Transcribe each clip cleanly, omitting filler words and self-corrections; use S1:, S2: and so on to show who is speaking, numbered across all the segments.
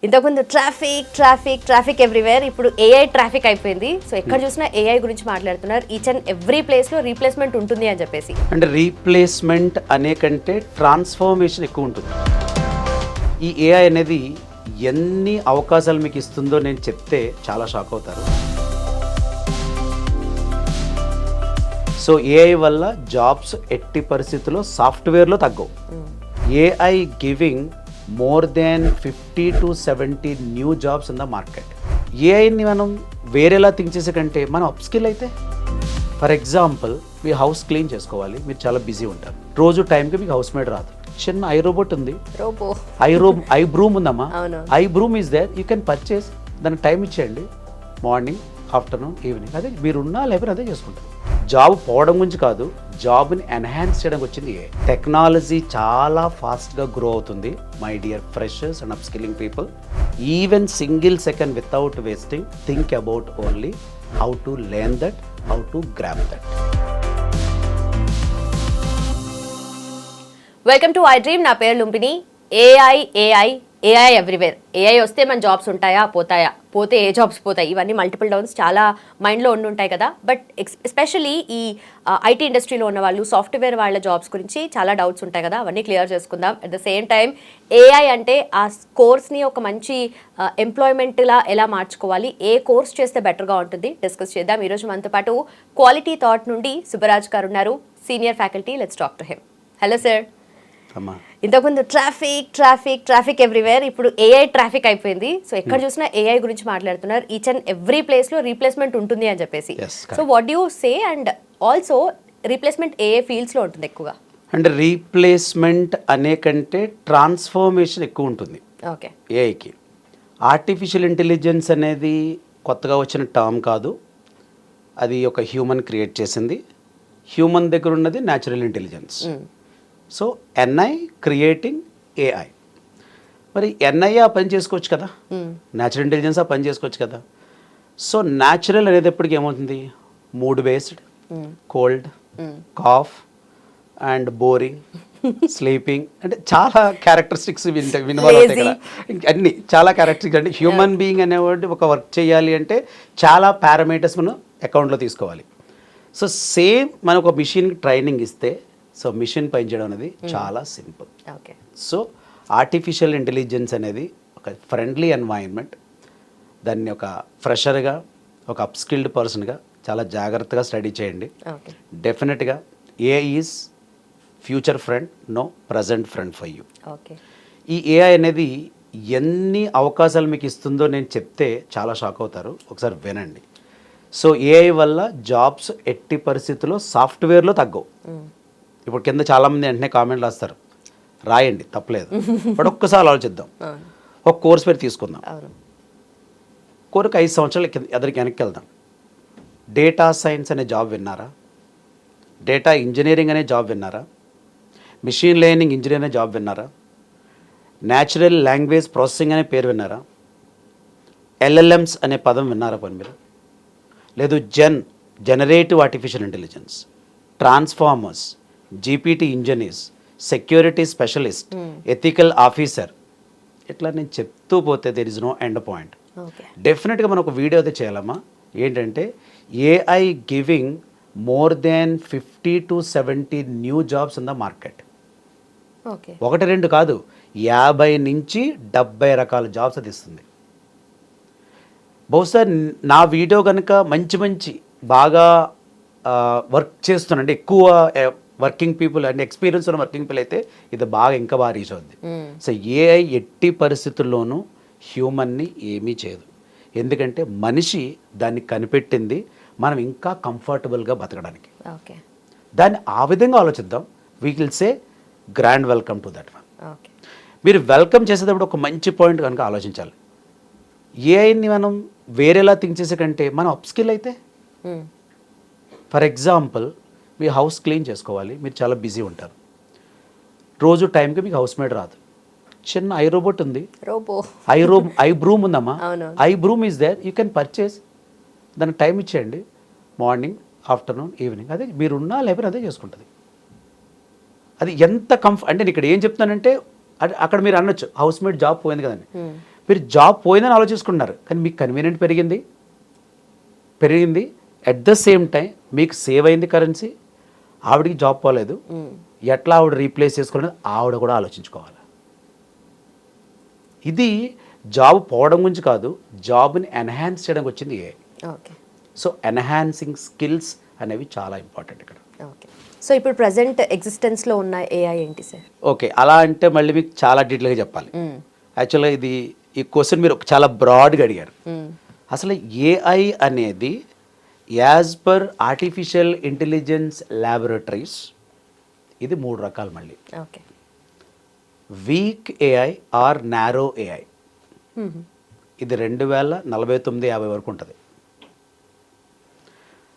S1: ఇంతకుముందు traffic everywhere, ఇప్పుడు AI traffic అయిపోయింది. సో ఎక్కడ చూసినా ఏఐ గురించి మాట్లాడుతున్నారు. ఈచ్ అండ్ ఎవ్రీ ప్లేస్ లో రీప్లేస్మెంట్ ఉంటుంది అని చెప్పేసి.
S2: అంటే రీప్లేస్మెంట్ అనే కంటే ట్రాన్స్ఫర్మేషన్ ఎక్కువ ఉంటుంది. ఈ ఏఐ అనేది ఎన్ని అవకాశాలు మీకు ఇస్తుందో నేను చెప్తే చాలా షాక్ అవుతారు. సో ఏఐ వల్ల జాబ్స్ ఎట్టి పరిస్థితుల్లో సాఫ్ట్వేర్లో తగ్గవు. AI giving more than 50 to 70 new jobs in the market. ఏఐని మనం వేరేలా థింక్ చేసే కంటే మనం అప్స్కిల్ అయితే, ఫర్ ఎగ్జాంపుల్ మీ హౌస్ క్లీన్ చేసుకోవాలి, మీరు చాలా బిజీ ఉంటారు, రోజు టైంకి మీకు హౌస్ మేడ్ రాదు, చిన్న ఐ రోబోట్ ఉంది, ఐ బ్రూమ్ ఉందమ్మా, I broom is there, you can purchase, దానికి టైం ఇచ్చేయండి, మార్నింగ్ ఆఫ్టర్నూన్ ఈవినింగ్, అదే మీరున్నా లేకపోతే అదే చేసుకుంటారు. జాబ్ పోవడం గురించి కాదు, జాబ్ని ఎన్హాన్స్ చేయడానికి వచ్చింది ఏ టెక్నాలజీ. చాలా ఫాస్ట్గా గ్రో అవుతుంది my dear freshers and upskilling people. Even single second without wasting, think about only how to learn that, how to grab that.
S1: Welcome to I dream. నా పేరు లుంపిని. AI everywhere. ఏఐ వస్తే మన jobs ఉంటాయా, పోతాయా, పోతే ఏ jobs పోతాయి, ఇవన్నీ multiple downs చాలా మైండ్లో ఉంటాయి కదా. బట్ ఎస్పెషలీ ఈ ఐటీ ఇండస్ట్రీలో ఉన్న వాళ్ళు, సాఫ్ట్వేర్ వాళ్ళ జాబ్స్ గురించి చాలా డౌట్స్ ఉంటాయి కదా, అవన్నీ క్లియర్ చేసుకుందాం. At the same time AI అంటే ఆ కోర్స్ని ఒక మంచి ఎంప్లాయ్మెంట్లా ఎలా మార్చుకోవాలి, ఏ కోర్స్ చేస్తే బెటర్గా ఉంటుంది, డిస్కస్ చేద్దాం. ఈరోజు మనతో పాటు క్వాలిటీ థాట్ నుండి సుబ్బరాజ్ గారు ఉన్నారు, senior faculty. Let's talk to him. Hello sir. ఇంతకుముందు ట్రాఫిక్ ఎవ్రీవేర్, ఇప్పుడు ఏఐ ట్రాఫిక్ అయిపోయింది. సో ఎక్కడ చూసినా ఏఐ గురించి మాట్లాడుతున్నారు. ఈచ్ అండ్ ఎవ్రీ ప్లేస్ లో రీప్లేస్మెంట్ ఉంటుంది అని చెప్పేసి. So what you say, and also replacement A fields లో ఉంటుంది ఎక్కువగా?
S2: అంటే రీప్లేస్మెంట్ అనే కంటే ట్రాన్స్ఫర్మేషన్ ఎక్కువ ఉంటుంది
S1: ఓకే
S2: ఏఐకి. ఆర్టిఫిషియల్ ఇంటెలిజెన్స్ అనేది కొత్తగా వచ్చిన టర్మ్ కాదు, అది ఒక హ్యూమన్ క్రియేట్ చేసింది. హ్యూమన్ దగ్గర ఉన్నది natural intelligence. So NI creating AI. మరి ఎన్ఐ ఆ పని చేసుకోవచ్చు కదా, న్యాచురల్ ఇంటెలిజెన్స్ ఆ పని చేసుకోవచ్చు కదా. సో న్యాచురల్ అనేది ఎప్పటికీ ఏమవుతుంది, mood based, cold, cough and boring, sleeping, అంటే చాలా క్యారెక్టరిస్టిక్స్ వినవాలి ఇక్కడ. అన్ని చాలా క్యారెక్టరిస్టిక్స్. అంటే హ్యూమన్ బీయింగ్ అనేవాడు ఒక వర్క్ చేయాలి అంటే చాలా పారామీటర్స్ మనం అకౌంట్లో తీసుకోవాలి. సో సేమ్ మనం ఒక మిషన్కి ట్రైనింగ్ ఇస్తే, సో మిషన్ పనిచేయడం అనేది చాలా సింపుల్. సో ఆర్టిఫిషియల్ ఇంటెలిజెన్స్ అనేది ఒక ఫ్రెండ్లీ ఎన్వైరన్మెంట్. దాన్ని ఒక ఫ్రెషర్గా, ఒక అప్స్కిల్డ్ పర్సన్గా చాలా జాగ్రత్తగా స్టడీ చేయండి. డెఫినెట్గా AI is future friend, no present friend for you. ఈ ఏఐ అనేది ఎన్ని అవకాశాలు మీకు ఇస్తుందో నేను చెప్తే చాలా షాక్ అవుతారు, ఒకసారి వినండి. సో ఏఐ వల్ల జాబ్స్ ఎట్టి పరిస్థితుల్లో సాఫ్ట్వేర్లో తగ్గవు. ఇప్పుడు కింద చాలామంది వెంటనే కామెంట్లు రాస్తారు, రాయండి తప్పలేదు, బట్ ఒక్కసారి ఆలోచిద్దాం. ఒక కోర్స్ పేరు తీసుకుందాం, కోర్సుకి 5 సంవత్సరాలు ఎదురికి వెనక్కి వెళ్దాం. డేటా సైన్స్ అనే జాబ్ విన్నారా? డేటా ఇంజనీరింగ్ అనే జాబ్ విన్నారా? మిషన్ లెర్నింగ్ ఇంజనీర్ అనే జాబ్ విన్నారా? న్యాచురల్ లాంగ్వేజ్ ప్రాసెసింగ్ అనే పేరు విన్నారా? ఎల్ఎల్ఎమ్స్ అనే పదం విన్నారా పని మీరు? లేదు generative artificial intelligence, transformers, GPT engineers, security specialist, ethical officer, ఇట్లా నేను చెప్తూ పోతే there is no end point. డెఫినెట్గా మనం ఒక వీడియో అయితే చేయాలమ్మా. ఏంటంటే AI giving more than 50 to 70 new jobs in the market. 1-2 కాదు, 50 నుంచి 70 రకాల జాబ్స్ అది ఇస్తుంది. బహుశా నా వీడియో కనుక మంచి బాగా వర్క్ చేస్తున్నాండి, ఎక్కువ వర్కింగ్ పీపుల్ అంటే ఎక్స్పీరియన్స్ ఉన్న వర్కింగ్ పీపుల్ అయితే ఇది ఇంకా బాగా రీచ్ అవుద్ది. సో ఏఐ ఎట్టి పరిస్థితుల్లోనూ హ్యూమన్ని ఏమీ చేయదు, ఎందుకంటే మనిషి దాన్ని కనిపెట్టింది మనం ఇంకా కంఫర్టబుల్గా బతకడానికి. దాన్ని ఆ విధంగా ఆలోచిద్దాం. We will say grand welcome to that one. మీరు వెల్కమ్ చేసేటప్పుడు ఒక మంచి పాయింట్ కనుక ఆలోచించాలి. ఏఐని మనం వేరేలా థింక్ చేసే కంటే మనం అప్స్కిల్ అయితే, ఫర్ ఎగ్జాంపుల్ మీ హౌస్ క్లీన్ చేసుకోవాలి, మీరు చాలా బిజీ ఉంటారు, రోజు టైంకి మీకు హౌస్ మేడ్ రాదు, చిన్న ఐ రోబోట్ ఉంది, ఐ బ్రూమ్ ఉందమ్మా, I broom is there, you can purchase, దానికి టైం ఇచ్చేయండి, మార్నింగ్ ఆఫ్టర్నూన్ ఈవినింగ్, అదే మీరున్నా లేకపోతే అదే చేసుకుంటుంది. అది ఎంత అంటే నేను ఇక్కడ ఏం చెప్తానంటే, అక్కడ మీరు అనొచ్చు హౌస్ మేడ్ జాబ్ పోయింది కదండి, మీరు జాబ్ పోయిందని ఆలోచించుకుంటున్నారు, కానీ మీకు కన్వీనియంట్ పెరిగింది అట్ ద సేమ్ టైం మీకు సేవ్ అయింది కరెన్సీ, ఆవిడకి జాబ్ పోలేదు, ఎట్లా ఆవిడ రీప్లేస్ చేసుకోవాలని ఆవిడ కూడా ఆలోచించుకోవాలి. ఇది జాబ్ పోవడం గురించి కాదు, జాబ్ని ఎన్హాన్స్ చేయడానికి వచ్చింది ఏ.
S1: ఓకే.
S2: సో ఎన్హాన్సింగ్ స్కిల్స్ అనేవి చాలా ఇంపార్టెంట్ ఇక్కడ.
S1: ఓకే. సో ఇప్పుడు ప్రజెంట్ ఎగ్జిస్టెన్స్లో ఉన్న ఏఐ ఏంటి సార్?
S2: ఓకే, అలా అంటే మళ్ళీ మీకు చాలా డీటెయిల్గా చెప్పాలి. యాక్చువల్గా ఈ క్వశ్చన్ మీరు చాలా బ్రాడ్గా అడిగారు. అసలు ఏఐ అనేది as per artificial intelligence laboratories ఇది 3 రకాలు. మళ్ళీ
S1: okay.
S2: Weak AI or narrow AI, ఇది 2049-50 వరకు ఉంటుంది.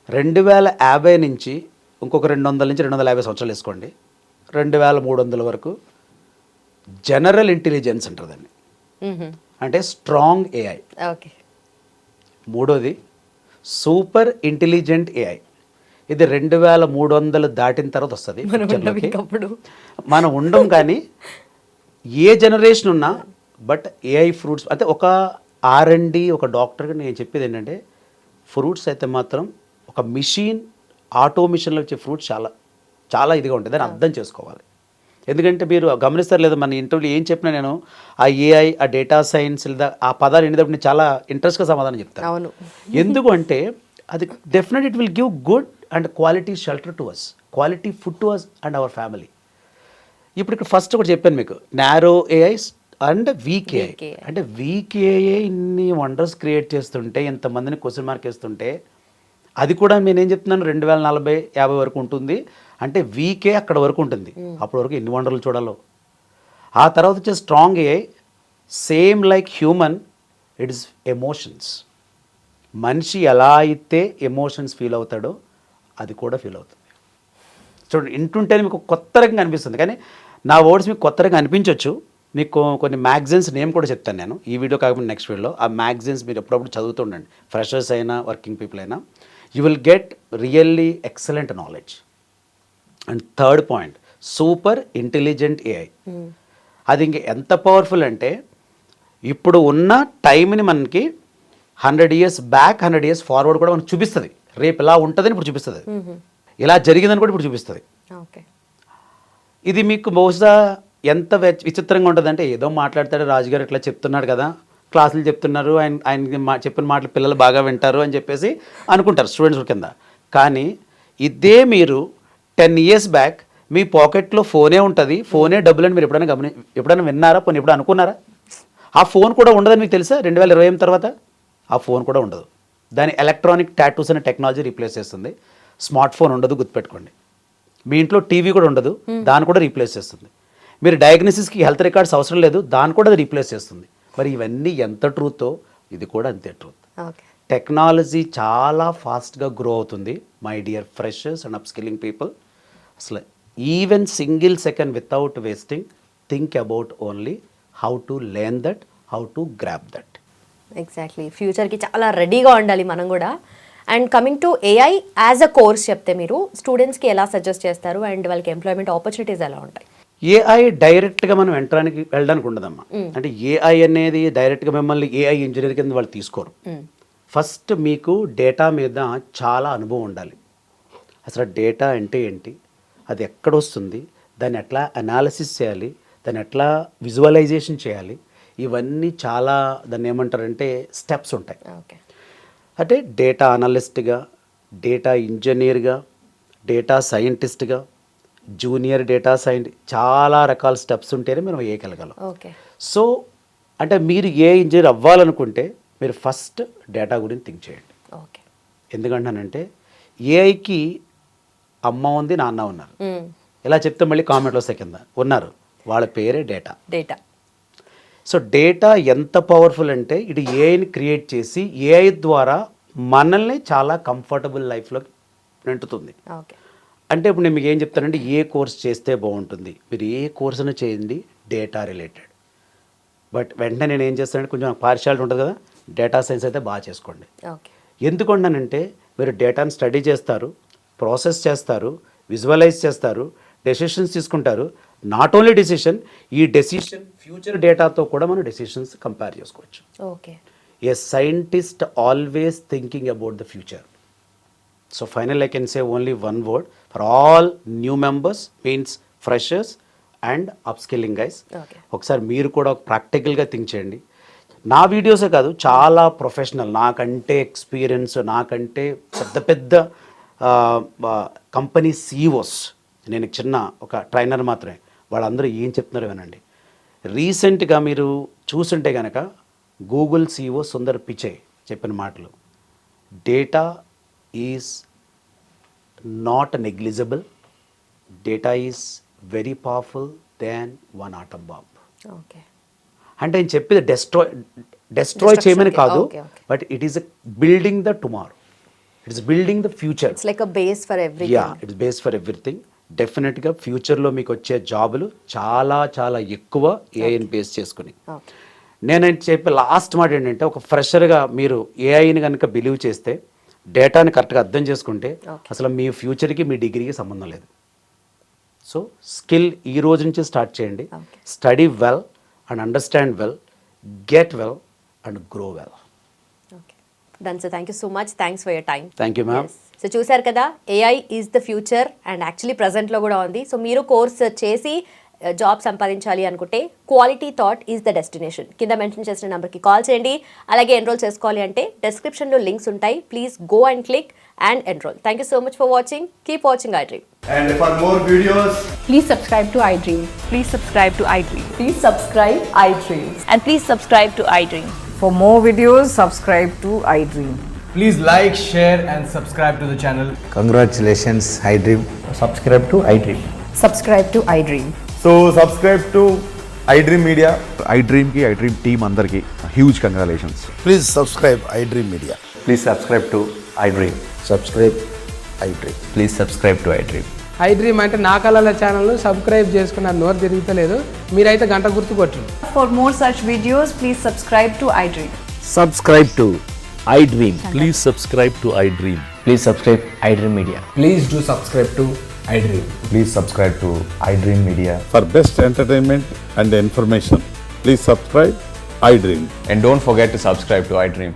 S2: 2050 నుంచి ఇంకొక 200 నుంచి 250 సంవత్సరాలు వేసుకోండి, 2300 వరకు జనరల్ ఇంటెలిజెన్స్ అంటారు దాన్ని, అంటే స్ట్రాంగ్ ఏఐ.
S1: ఓకే.
S2: మూడోది సూపర్ ఇంటెలిజెంట్ ఏఐ, ఇది 2300 దాటిన తర్వాత వస్తుంది. మనం ఉండం కానీ ఏ జనరేషన్ ఉన్నా, బట్ ఏఐ ఫ్రూట్స్ అంటే ఒక R&D ఒక డాక్టర్గా నేను చెప్పేది ఏంటంటే, ఫ్రూట్స్ అయితే మాత్రం ఒక మిషన్ ఆటోమేషన్లో వచ్చే ఫ్రూట్స్ చాలా చాలా ఇదిగా ఉంటుంది, దాన్ని అర్థం చేసుకోవాలి. ఎందుకంటే మీరు గమనిస్తారు లేదా, మన ఇంటర్వ్యూలో ఏం చెప్పినా నేను ఆ ఏఐ, ఆ డేటా సైన్స్ లేదా ఆ పదాలు ఎన్నిటప్పుడు నేను చాలా ఇంట్రెస్ట్గా సమాధానం చెప్తాను.
S1: అవును.
S2: ఎందుకు అంటే అది definite it will give good and quality shelter to us, quality food to us and our family. ఇప్పుడు ఇక్కడ ఫస్ట్ ఒకటి చెప్పాను మీకు, narrow AI and weak AI. అంటే వీక్ ఏఐ ఇన్ని వండర్స్ క్రియేట్ చేస్తుంటే, ఎంతమందిని క్వశ్చన్ మార్క్ వేస్తుంటే, అది కూడా నేను ఏం చెప్తున్నాను 2040-50 వరకు ఉంటుంది అంటే వీకే అక్కడ వరకు ఉంటుంది. అప్పటి వరకు ఎన్ని వండర్లు చూడాలో. ఆ తర్వాత వచ్చే strong AI same like human, it is emotions. మనిషి ఎలా అయితే ఎమోషన్స్ ఫీల్ అవుతాడో అది కూడా ఫీల్ అవుతుంది. చూడండి, వింటుంటేనే మీకు కొత్త రకంగా అనిపిస్తుంది, కానీ నా వర్డ్స్ మీకు కొత్త రకంగా అనిపించవచ్చు. మీకు కొన్ని మ్యాగజైన్స్ నేమ్ కూడా చెప్తాను నేను, ఈ వీడియో కాకుండా నెక్స్ట్ వీడియోలో. ఆ మ్యాగజైన్స్ మీరు ఎప్పుడప్పుడు చదువుతూ ఉండండి, ఫ్రెషర్స్ అయినా వర్కింగ్ పీపుల్ అయినా. You will get really excellent knowledge. And third point, super intelligent AI. అది ఇంక ఎంత పవర్ఫుల్ అంటే, ఇప్పుడు ఉన్న టైంని మనకి 100 years బ్యాక్ 100 years ఫార్వర్డ్ కూడా మనకు చూపిస్తుంది. రేపు ఇలా ఉంటుందని ఇప్పుడు చూపిస్తుంది, ఇలా జరిగిందని కూడా ఇప్పుడు చూపిస్తుంది.
S1: ఓకే.
S2: ఇది మీకు బహుశా ఎంత విచిత్రంగా ఉంటుందంటే, ఏదో మాట్లాడతాడు రాజుగారు ఇట్లా చెప్తున్నాడు కదా, క్లాసులు చెప్తున్నారు, ఆయన చెప్పిన మాటలు పిల్లలు బాగా వింటారు అని చెప్పేసి అనుకుంటారు స్టూడెంట్స్ కింద. కానీ ఇదే మీరు 10 years బ్యాక్ మీ పాకెట్లో ఫోనే ఉంటుంది, ఫోనే డబ్బులు అని మీరు ఎప్పుడైనా విన్నారా? పోనీ ఎప్పుడు అనుకున్నారా? ఆ ఫోన్ కూడా ఉండదని మీకు తెలుసా? 2028 తర్వాత ఆ ఫోన్ కూడా ఉండదు. దాని ఎలక్ట్రానిక్ టాటూస్ అనే టెక్నాలజీ రీప్లేస్ చేస్తుంది. స్మార్ట్ ఫోన్ ఉండదు, గుర్తుపెట్టుకోండి. మీ ఇంట్లో టీవీ కూడా ఉండదు, దాన్ని కూడా రీప్లేస్ చేస్తుంది. మీరు డయాగ్నోసిస్కి హెల్త్ రికార్డ్స్ అవసరం లేదు, దాన్ని కూడా అది రీప్లేస్ చేస్తుంది. మరి ఇవన్నీ ఎంత ట్రూతో ఇది కూడా అంతే ట్రూత్. టెక్నాలజీ చాలా ఫాస్ట్గా గ్రో అవుతుంది my dear freshers and upskilling people. అసలు even single second without wasting, think about only how to learn that, how to grasp that.
S1: Exactly, ఫ్యూచర్కి చాలా రెడీగా ఉండాలి మనం కూడా. And coming to AI as a course చెప్తే మీరు స్టూడెంట్స్కి ఎలా సజెస్ట్ చేస్తారు అండ్ వాళ్ళకి ఎంప్లాయ్మెంట్ ఆపర్చునిటీస్ ఎలా ఉంటాయి?
S2: ఏఐ డైరెక్ట్గా మనం వెళ్ళడానికి ఉండదమ్మా. అంటే ఏఐ అనేది డైరెక్ట్గా మిమ్మల్ని ఏఐ ఇంజనీర్ కింద వాళ్ళు తీసుకోరు. ఫస్ట్ మీకు డేటా మీద చాలా అనుభవం ఉండాలి. అసలు డేటా అంటే ఏంటి, అది ఎక్కడ వస్తుంది, దాన్ని ఎట్లా అనాలిసిస్ చేయాలి, దాన్ని ఎట్లా విజువలైజేషన్ చేయాలి, ఇవన్నీ చాలా దాన్ని ఏమంటారంటే స్టెప్స్ ఉంటాయి. అంటే డేటా అనలిస్ట్గా, డేటా ఇంజనీర్గా, డేటా సైంటిస్ట్గా, జూనియర్ డేటా సైంటిస్ట్, చాలా రకాల స్టెప్స్ ఉంటేనే మనం వేయగలగలం. సో అంటే మీరు ఏ ఇంజనీర్ అవ్వాలనుకుంటే మీరు ఫస్ట్ డేటా గురించి థింక్ చేయండి. ఎందుకంటానంటే ఏఐకి అమ్మ ఉంది, నాన్న ఉన్నారు. ఇలా చెప్తే మళ్ళీ కామెంట్లో వస్తాయి కింద, ఉన్నారు, వాళ్ళ పేరే డేటా. సో డేటా ఎంత పవర్ఫుల్ అంటే ఇది ఏఐని క్రియేట్ చేసి ఏఐ ద్వారా మనల్ని చాలా కంఫర్టబుల్ లైఫ్లోకి నెంటుతుంది. అంటే ఇప్పుడు నేను మీకు ఏం చెప్తానంటే, ఏ కోర్స్ చేస్తే బాగుంటుంది, మీరు ఏ కోర్స్ అయినా చేయండి డేటా రిలేటెడ్. బట్ వెంటనే నేను ఏం చేస్తానంటే, కొంచెం పార్షియాలిటీ ఉంటుంది కదా, డేటా సైన్స్ అయితే బాగా చేసుకోండి. ఎందుకంటానంటే మీరు డేటాను స్టడీ చేస్తారు, ప్రాసెస్ చేస్తారు, విజువలైజ్ చేస్తారు, డెసిషన్స్ తీసుకుంటారు. నాట్ ఓన్లీ డెసిషన్, ఈ డెసిషన్ ఫ్యూచర్ డేటాతో కూడా మనం డెసిషన్స్ కంపేర్ చేసుకోవచ్చు.
S1: Okay.
S2: A scientist always thinking about the future. So final I can say only one word for all new members, means freshers and upskilling guys.
S1: Okay.
S2: ఒకసారి మీరు కూడా ప్రాక్టికల్గా think చేయండి. నా వీడియోసే కాదు, చాలా ప్రొఫెషనల్, నాకంటే ఎక్స్పీరియన్స్, నాకంటే పెద్ద పెద్ద కంపెనీ సీఈఓస్, నేను చిన్న ఒక ట్రైనర్ మాత్రమే, వాళ్ళందరూ ఏం చెప్తున్నారో వినండి. రీసెంట్గా మీరు చూసుంటే కనుక గూగుల్ సీఈఓ సుందర్ పిచై చెప్పిన మాటలు, data is not negligible, data is very powerful than one atom bomb.
S1: Okay.
S2: అంటే ఆయన చెప్పేది డెస్ట్రాయ్ చేయమని కాదు,
S1: Okay, okay.
S2: But it is building the tomorrow, it is building the future.
S1: It's like a base for everything.
S2: Yeah, it's base for everything. డెఫినెట్గా ఫ్యూచర్లో మీకు వచ్చే జాబులు చాలా చాలా ఎక్కువ ఏఐని బేస్ చేసుకుని.
S1: ఓకే.
S2: నేను చెప్పే లాస్ట్ మాట ఏంటంటే, ఒక ఫ్రెషర్గా మీరు ఏఐని కనుక బిలీవ్ చేస్తే, డేటాని కరెక్ట్గా అర్థం చేసుకుంటే, అసలు మీ ఫ్యూచర్కి మీ డిగ్రీకి సంబంధం లేదు. సో స్కిల్ ఈ రోజు నుంచి స్టార్ట్ చేయండి. Study well and understand well, get well and grow well.
S1: Okay done sir, thank you so much, thanks for your time.
S2: Thank you ma'am.
S1: So చూశారు కదా, AI is the future and actually ప్రజెంట్లో కూడా ఉంది. So మీరు course చేసి job సంపాదించాలి అనుకుంటే quality thought is the destination. కింద మెన్షన్ చేసిన నెంబర్కి కాల్ చేయండి. అలాగే ఎన్రోల్ చేసుకోవాలి అంటే డిస్క్రిప్షన్లో లింక్స్ ఉంటాయి. Please go and click and enroll. Thank you so much for watching. Keep watching iDream.
S3: And for more videos,
S4: Please subscribe to iDream.
S5: Please subscribe to iDream.
S4: Please subscribe iDream.
S5: And please subscribe to iDream.
S4: For more videos, subscribe to iDream.
S3: please like, share, and subscribe to the channel.
S6: Congratulations, iDream.
S7: Subscribe to iDream.
S4: Subscribe to iDream.
S3: So subscribe to iDream Media.
S8: iDream ki iDream team andarki huge congratulations.
S6: Please subscribe iDream Media.
S7: Please subscribe to iDream.
S6: Subscribe iDream.
S7: Please subscribe to iDream.
S9: iDream అంటే నా కళల ఛానల్ను subscribe చేసుకున్న నోరు తిరుగుతలేదు, మీరైతే గంట గుర్తు కొట్టండి.
S4: For more such videos, please subscribe to iDream.
S7: Subscribe to iDream.
S10: Please subscribe to iDream.
S7: Please subscribe iDream Media.
S3: Please do subscribe to iDream.
S8: Please subscribe to iDream Media.
S10: For best entertainment and information, please subscribe iDream.
S7: And don't forget to subscribe to iDream.